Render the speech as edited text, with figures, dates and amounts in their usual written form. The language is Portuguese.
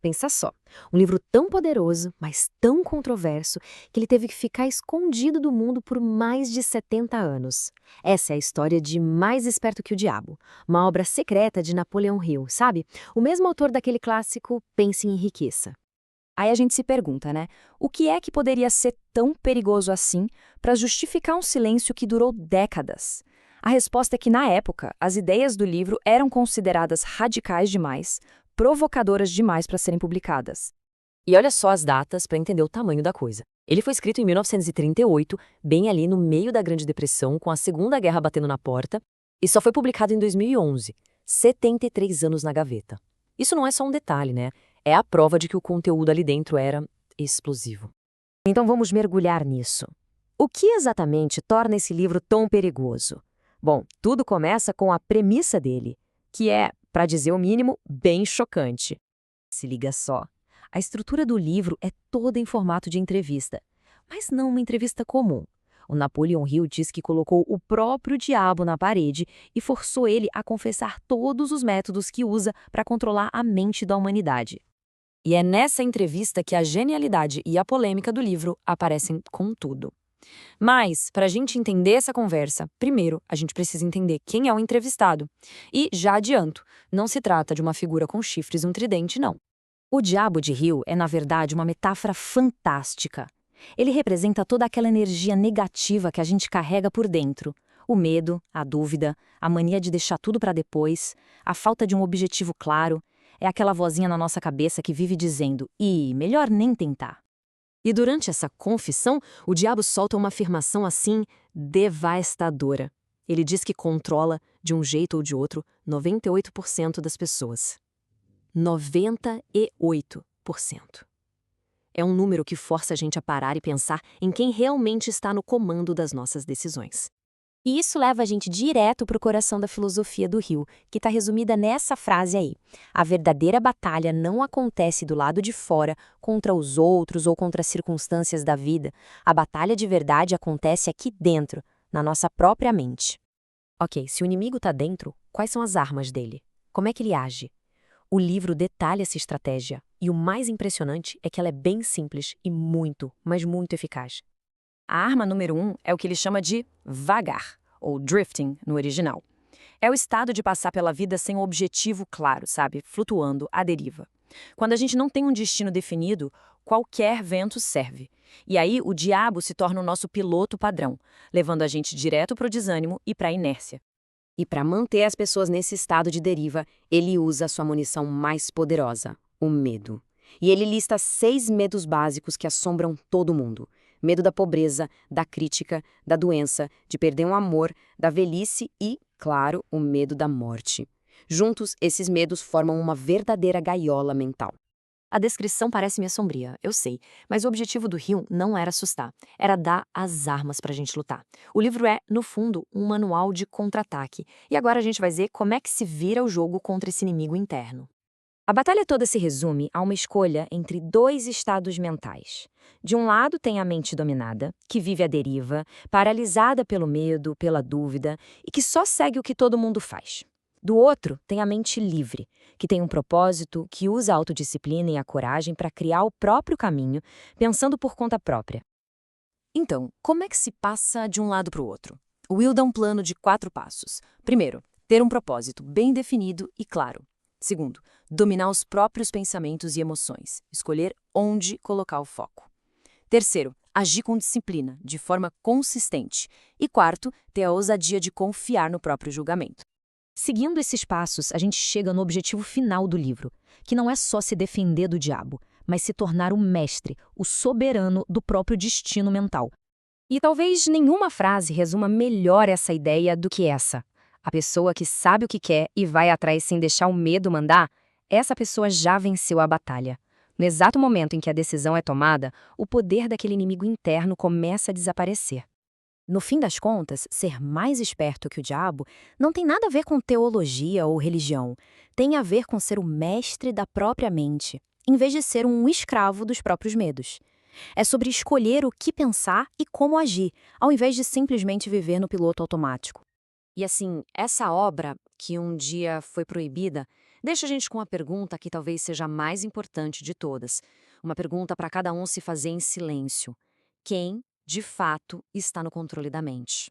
Pensa só, um livro tão poderoso, mas tão controverso, que ele teve que ficar escondido do mundo por mais de 70 anos. Essa é a história de Mais Esperto que o Diabo, uma obra secreta de Napoleão Hill, sabe? O mesmo autor daquele clássico Pense e Enriqueça. Aí a gente se pergunta, né? O que é que poderia ser tão perigoso assim para justificar um silêncio que durou décadas? A resposta é que, na época, as ideias do livro eram consideradas radicais demais, provocadoras demais para serem publicadas. E olha só as datas para entender o tamanho da coisa. Ele foi escrito em 1938, bem ali no meio da Grande Depressão, com a Segunda Guerra batendo na porta, e só foi publicado em 2011, 73 anos na gaveta. Isso não é só um detalhe, né? É a prova de que o conteúdo ali dentro era explosivo. Então vamos mergulhar nisso. O que exatamente torna esse livro tão perigoso? Bom, tudo começa com a premissa dele, que é, para dizer o mínimo, bem chocante. Se liga só. A estrutura do livro é toda em formato de entrevista, mas não uma entrevista comum. O Napoleon Hill diz que colocou o próprio diabo na parede e forçou ele a confessar todos os métodos que usa para controlar a mente da humanidade. E é nessa entrevista que a genialidade e a polêmica do livro aparecem com tudo. Mas, para a gente entender essa conversa, primeiro a gente precisa entender quem é o entrevistado. E, já adianto, não se trata de uma figura com chifres e um tridente, não. O Diabo de Hill é, na verdade, uma metáfora fantástica. Ele representa toda aquela energia negativa que a gente carrega por dentro. O medo, a dúvida, a mania de deixar tudo para depois, a falta de um objetivo claro. É aquela vozinha na nossa cabeça que vive dizendo, melhor nem tentar. E durante essa confissão, o diabo solta uma afirmação assim, devastadora. Ele diz que controla, de um jeito ou de outro, 98% das pessoas. 98%. É um número que força a gente a parar e pensar em quem realmente está no comando das nossas decisões. E isso leva a gente direto para o coração da filosofia do Hill, que está resumida nessa frase aí. A verdadeira batalha não acontece do lado de fora, contra os outros ou contra as circunstâncias da vida. A batalha de verdade acontece aqui dentro, na nossa própria mente. Ok, se o inimigo está dentro, quais são as armas dele? Como é que ele age? O livro detalha essa estratégia, e o mais impressionante é que ela é bem simples e muito, mas muito eficaz. A arma número 1 é o que ele chama de vagar, ou drifting no original. É o estado de passar pela vida sem um objetivo claro, sabe? Flutuando, à deriva. Quando a gente não tem um destino definido, qualquer vento serve. E aí o diabo se torna o nosso piloto padrão, levando a gente direto para o desânimo e para a inércia. E para manter as pessoas nesse estado de deriva, ele usa a sua munição mais poderosa, o medo. E ele lista 6 medos básicos que assombram todo mundo. Medo da pobreza, da crítica, da doença, de perder um amor, da velhice e, claro, o medo da morte. Juntos, esses medos formam uma verdadeira gaiola mental. A descrição parece meio sombria, eu sei, mas o objetivo do Hill não era assustar, era dar as armas pra gente lutar. O livro é, no fundo, um manual de contra-ataque, e agora a gente vai ver como é que se vira o jogo contra esse inimigo interno. A batalha toda se resume a uma escolha entre 2 estados mentais. De um lado tem a mente dominada, que vive à deriva, paralisada pelo medo, pela dúvida, e que só segue o que todo mundo faz. Do outro tem a mente livre, que tem um propósito, que usa a autodisciplina e a coragem para criar o próprio caminho, pensando por conta própria. Então, como é que se passa de um lado para o outro? O Will dá um plano de 4 passos. Primeiro, ter um propósito bem definido e claro. Segundo, dominar os próprios pensamentos e emoções, escolher onde colocar o foco. Terceiro, agir com disciplina, de forma consistente. E quarto, ter a ousadia de confiar no próprio julgamento. Seguindo esses passos, a gente chega no objetivo final do livro, que não é só se defender do diabo, mas se tornar o mestre, o soberano do próprio destino mental. E talvez nenhuma frase resuma melhor essa ideia do que essa. A pessoa que sabe o que quer e vai atrás sem deixar o medo mandar, essa pessoa já venceu a batalha. No exato momento em que a decisão é tomada, o poder daquele inimigo interno começa a desaparecer. No fim das contas, ser mais esperto que o diabo não tem nada a ver com teologia ou religião. Tem a ver com ser o mestre da própria mente, em vez de ser um escravo dos próprios medos. É sobre escolher o que pensar e como agir, ao invés de simplesmente viver no piloto automático. E assim, essa obra, que um dia foi proibida, Deixa a gente com uma pergunta que talvez seja a mais importante de todas. Uma pergunta para cada um se fazer em silêncio. Quem, de fato, está no controle da mente?